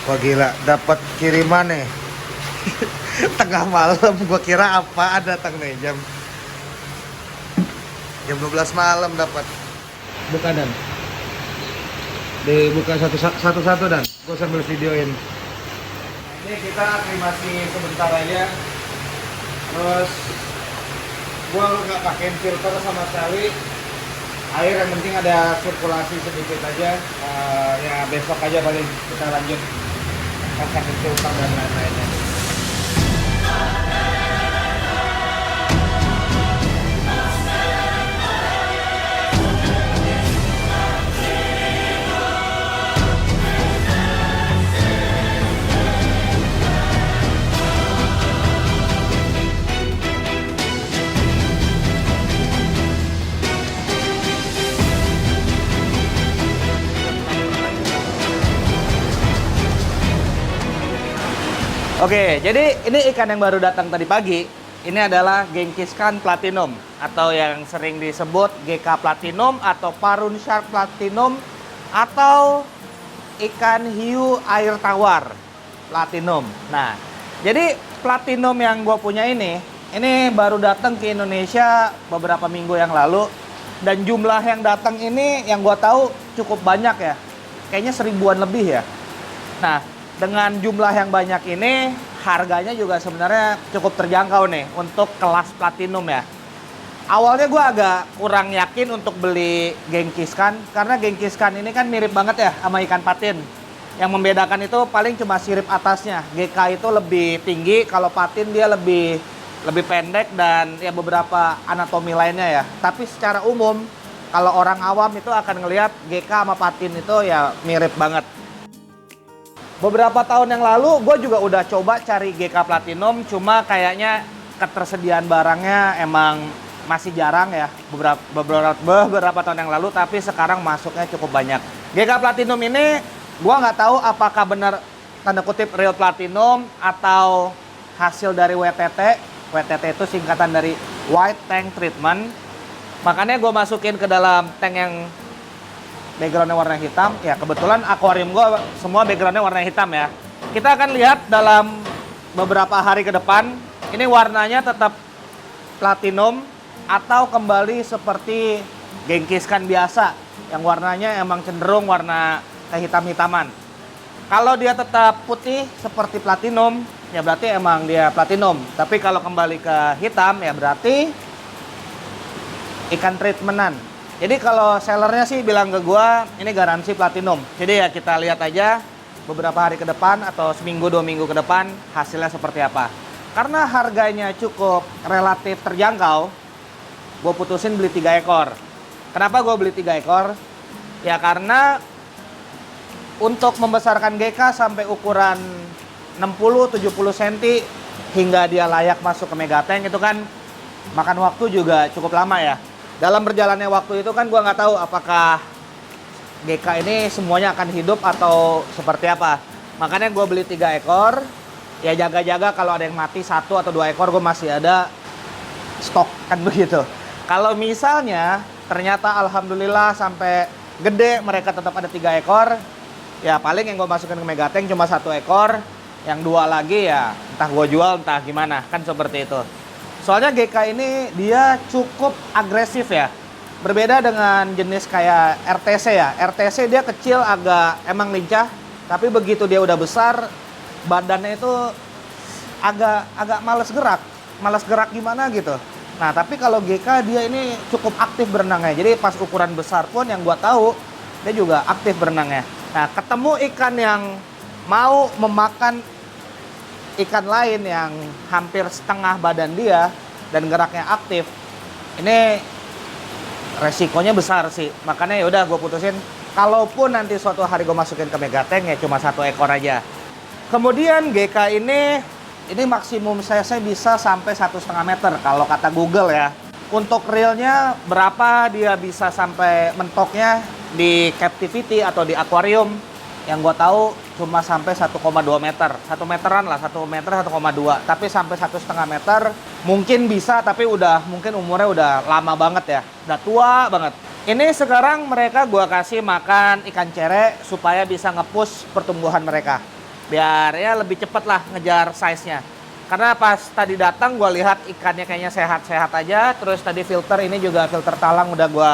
Wah gila, dapat kiriman nih. Tengah malam, gua kira apa datang nih jam 12 malam dapat. Buka dan dibuka satu-satu dan gua sambil videoin. Ini kita aklimasi sebentar aja. Terus gua nggak pakai filter sama sekali. Air yang penting ada sirkulasi sedikit aja. Ya besok aja paling kita lanjut pasang filter dan lain-lainnya. Oke, jadi ini ikan yang baru datang tadi pagi. Ini adalah Genghis-Khan Platinum atau yang sering disebut GK Platinum atau Parun Shark Platinum atau ikan hiu air tawar Platinum. Nah, jadi Platinum yang gue punya ini baru datang ke Indonesia beberapa minggu yang lalu dan jumlah yang datang ini yang gue tahu cukup banyak ya. Kayaknya 1000-an lebih ya. Nah, dengan jumlah yang banyak ini, harganya juga sebenarnya cukup terjangkau nih untuk kelas platinum ya. Awalnya gue agak kurang yakin untuk beli Genghis-Khan, karena Genghis-Khan ini kan mirip banget ya sama ikan patin. Yang membedakan itu paling cuma sirip atasnya. GK itu lebih tinggi, kalau patin dia lebih pendek dan ya beberapa anatomi lainnya ya. Tapi secara umum, kalau orang awam itu akan ngelihat GK sama patin itu ya mirip banget. Beberapa tahun yang lalu gue juga udah coba cari GK Platinum, cuma kayaknya ketersediaan barangnya emang masih jarang ya beberapa tahun yang lalu, tapi sekarang masuknya cukup banyak. GK Platinum ini gue nggak tahu apakah benar tanda kutip real platinum atau hasil dari WTT. WTT itu singkatan dari White Tank Treatment. Makanya gue masukin ke dalam tank yang backgroundnya warna hitam. Ya kebetulan akuarium gue semua backgroundnya warna hitam ya. Kita akan lihat dalam beberapa hari ke depan ini warnanya tetap platinum atau kembali seperti Genghis-Khan biasa yang warnanya emang cenderung warna kehitam-hitaman. Kalau dia tetap putih seperti platinum ya berarti emang dia platinum. Tapi kalau kembali ke hitam ya berarti ikan treatmentan. Jadi kalau sellernya sih bilang ke gua ini garansi platinum. Jadi ya kita lihat aja beberapa hari ke depan atau seminggu 2 minggu ke depan hasilnya seperti apa. Karena harganya cukup relatif terjangkau, gue putusin beli 3 ekor. Kenapa gue beli 3 ekor? Ya karena untuk membesarkan GK sampai ukuran 60-70 cm hingga dia layak masuk ke megatank itu kan makan waktu juga cukup lama ya. Dalam berjalannya waktu itu kan gue nggak tahu apakah GK ini semuanya akan hidup atau seperti apa. Makanya gue beli 3 ekor. Ya jaga-jaga kalau ada yang mati 1 atau 2 ekor gue masih ada stok kan begitu. Kalau misalnya ternyata alhamdulillah sampai gede mereka tetap ada 3 ekor. Ya paling yang gue masukin ke megatank cuma 1 ekor. Yang 2 lagi ya entah gue jual entah gimana. Kan seperti itu. Soalnya GK ini dia cukup agresif ya. Berbeda dengan jenis kayak RTC ya. RTC dia kecil agak emang lincah. Tapi begitu dia udah besar, badannya itu agak males gerak. Males gerak gimana gitu. Nah tapi kalau GK dia ini cukup aktif berenangnya. Jadi pas ukuran besar pun yang gua tahu, dia juga aktif berenangnya. Nah ketemu ikan yang mau memakan ikan lain yang hampir setengah badan dia dan geraknya aktif, ini resikonya besar sih. Makanya ya udah gue putusin, kalaupun nanti suatu hari gue masukin ke megatank ya cuma 1 ekor aja. Kemudian GK ini maksimum size-nya bisa sampai 1,5 meter kalau kata Google ya. Untuk realnya berapa dia bisa sampai mentoknya di captivity atau di akuarium, yang gue tahu cuma sampai 1,2 meter. 1 meteran lah, 1 meter 1,2. Tapi sampai 1,5 meter mungkin bisa, tapi mungkin umurnya udah lama banget ya. Udah tua banget. Ini sekarang mereka gue kasih makan ikan cere supaya bisa nge-push pertumbuhan mereka. biar ya lebih cepet lah ngejar size-nya. Karena pas tadi datang gue lihat ikannya kayaknya sehat-sehat aja. Terus tadi filter ini juga filter talang udah gue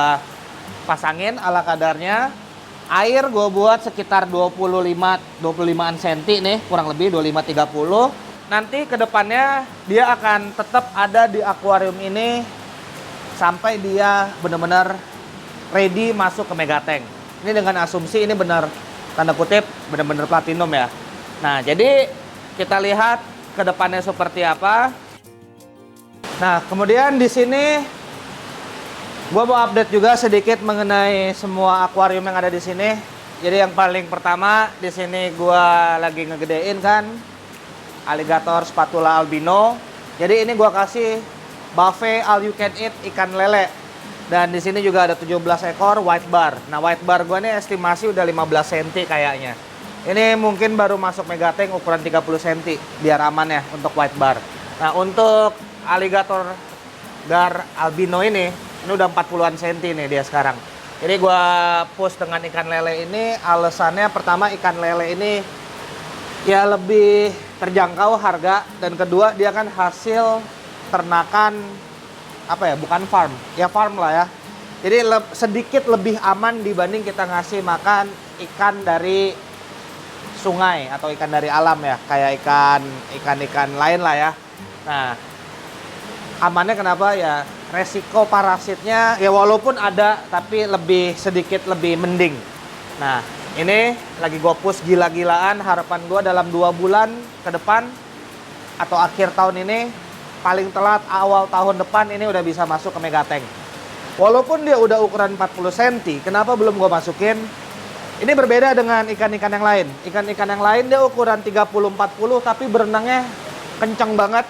pasangin ala kadarnya. Air gue buat sekitar 25-an cm nih, kurang lebih 25-30. Nanti kedepannya dia akan tetap ada di akuarium ini sampai dia benar-benar ready masuk ke Megatank. Ini dengan asumsi ini benar, tanda kutip, benar-benar platinum ya. Nah, jadi kita lihat ke depannya seperti apa. Nah, kemudian di sini gua mau update juga sedikit mengenai semua akuarium yang ada di sini. Jadi yang paling pertama di sini gua lagi ngegedein kan alligator spatula albino. Jadi ini gua kasih buffet all you can eat ikan lele. Dan di sini juga ada 17 ekor white bar. Nah, white bar gua nih estimasi udah 15 cm kayaknya. Ini mungkin baru masuk Megatank ukuran 30 cm biar aman ya untuk white bar. Nah, untuk alligator gar albino ini udah 40-an cm nih dia sekarang. Jadi gua push dengan ikan lele ini alasannya pertama ikan lele ini ya lebih terjangkau harga, dan kedua dia kan hasil ternakan apa ya, bukan farm, ya farm lah ya. Jadi sedikit lebih aman dibanding kita ngasih makan ikan dari sungai atau ikan dari alam ya, kayak ikan lain lah ya. Nah, amannya kenapa ya, resiko parasitnya ya walaupun ada tapi sedikit lebih mending. Nah, ini lagi gue push gila-gilaan, harapan gue dalam 2 bulan ke depan atau akhir tahun ini, paling telat awal tahun depan ini udah bisa masuk ke Megatank. Walaupun dia udah ukuran 40 cm, kenapa belum gue masukin? Ini berbeda dengan ikan-ikan yang lain. Ikan-ikan yang lain dia ukuran 30-40 tapi berenangnya kenceng banget.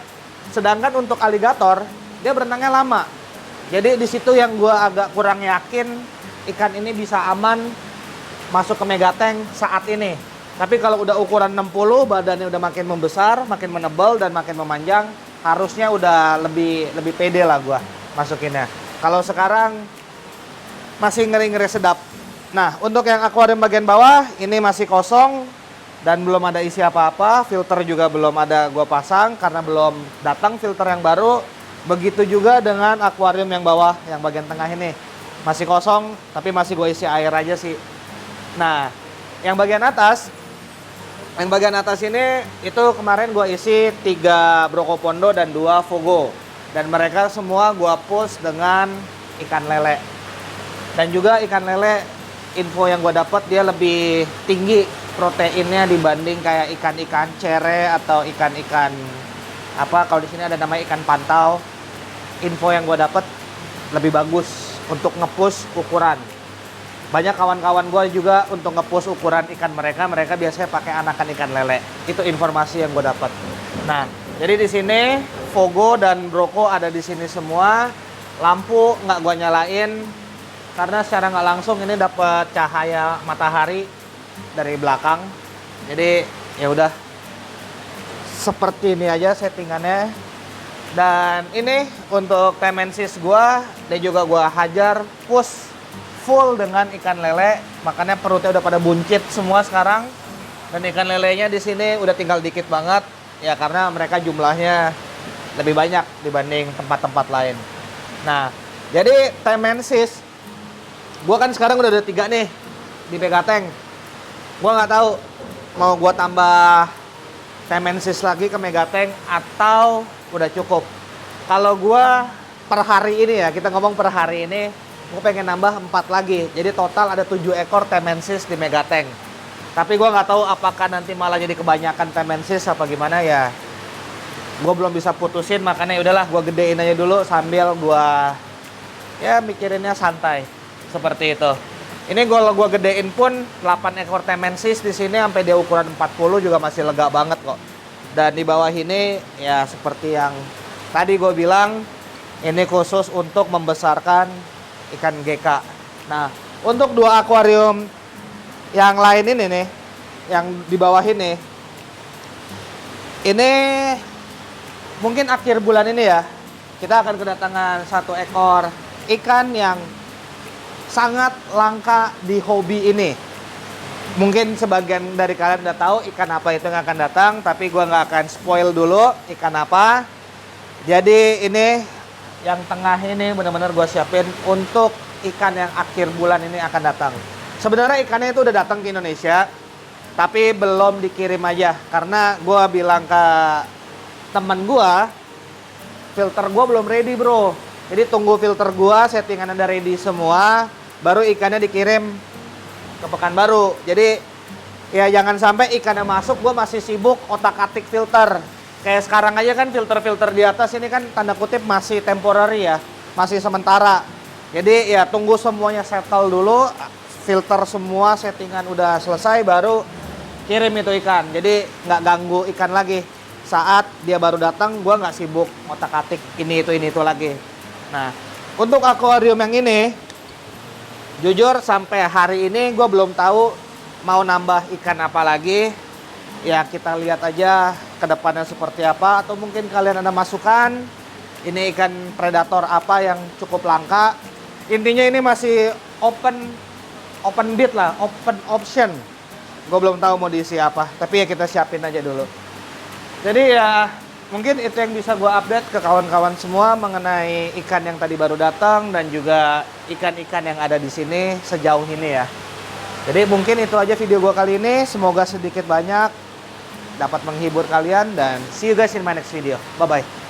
Sedangkan untuk alligator, dia berenangnya lama. Jadi di situ yang gue agak kurang yakin ikan ini bisa aman masuk ke Megatank saat ini. Tapi kalau udah ukuran 60, badannya udah makin membesar, makin menebal dan makin memanjang, harusnya udah lebih pede lah gue masukinnya. Kalau sekarang masih ngeri-ngeri sedap. Nah, untuk yang akuarium bagian bawah ini masih kosong dan belum ada isi apa-apa. Filter juga belum ada gue pasang karena belum datang filter yang baru. Begitu juga dengan akuarium yang bawah, yang bagian tengah ini masih kosong, tapi masih gue isi air aja sih. Nah, yang bagian atas ini itu kemarin gue isi 3 Brokopondo dan 2 Fogo. Dan mereka semua gue push dengan ikan lele. Dan juga ikan lele, info yang gue dapat dia lebih tinggi proteinnya dibanding kayak ikan-ikan cere atau ikan-ikan apa, kalau di sini ada namanya ikan pantau. Info yang gue dapat lebih bagus untuk nge-push ukuran. Banyak kawan-kawan gue juga untuk nge-push ukuran ikan mereka biasanya pakai anakan ikan lele. Itu informasi yang gue dapat. Nah, jadi di sini Fogo dan Broko ada di sini semua. Lampu nggak gue nyalain karena secara nggak langsung ini dapat cahaya matahari dari belakang. Jadi ya udah seperti ini aja settingannya. Dan ini untuk temensis gue, dan juga gue hajar push full dengan ikan lele, makanya perutnya udah pada buncit semua sekarang. Dan ikan lelenya di sini udah tinggal dikit banget, ya karena mereka jumlahnya lebih banyak dibanding tempat-tempat lain. Nah, jadi temensis, gue kan sekarang udah ada 3 nih di Megatank. Gue nggak tahu mau gue tambah temensis lagi ke Megatank atau udah cukup. Kalau gue per hari ini ya, kita ngomong per hari ini, gue pengen nambah 4 lagi. Jadi total ada 7 ekor temensis di Megatank. Tapi gue nggak tahu apakah nanti malah jadi kebanyakan temensis apa gimana ya. Gue belum bisa putusin, makanya udahlah gue gedein aja dulu sambil gue ya mikirinnya santai seperti itu. Ini kalau gue gedein pun 8 ekor temensis di sini sampai dia ukuran 40 juga masih lega banget kok. Dan di bawah ini ya seperti yang tadi gue bilang, ini khusus untuk membesarkan ikan GK. Nah, untuk 2 akuarium yang lain ini nih, yang di bawah ini mungkin akhir bulan ini ya, kita akan kedatangan 1 ekor ikan yang sangat langka di hobi ini. Mungkin sebagian dari kalian udah tahu ikan apa itu yang akan datang, tapi gua nggak akan spoil dulu ikan apa. Jadi ini yang tengah ini benar-benar gua siapin untuk ikan yang akhir bulan ini akan datang. Sebenarnya ikannya itu udah datang ke Indonesia, tapi belum dikirim aja karena gua bilang ke temen gua, filter gua belum ready bro. Jadi tunggu filter gua settingan udah ready semua, baru ikannya dikirim ke Pekanbaru. Jadi ya jangan sampai ikannya masuk gue masih sibuk otak-atik filter. Kayak sekarang aja kan filter-filter di atas ini kan tanda kutip masih temporary ya, masih sementara. Jadi ya tunggu semuanya settle dulu, filter semua settingan udah selesai baru kirim itu ikan. Jadi nggak ganggu ikan lagi. Saat dia baru datang gue nggak sibuk otak-atik ini itu lagi. Nah untuk akuarium yang ini jujur sampai hari ini gue belum tahu mau nambah ikan apa lagi. Ya kita lihat aja ke depannya seperti apa. Atau mungkin kalian ada masukan. Ini ikan predator apa yang cukup langka. Intinya ini masih open bid lah, open option. Gue belum tahu mau diisi apa. Tapi ya kita siapin aja dulu. Jadi ya mungkin itu yang bisa gue update ke kawan-kawan semua mengenai ikan yang tadi baru datang dan juga ikan-ikan yang ada di sini sejauh ini ya. Jadi mungkin itu aja video gue kali ini. Semoga sedikit banyak dapat menghibur kalian dan see you guys in my next video. Bye-bye.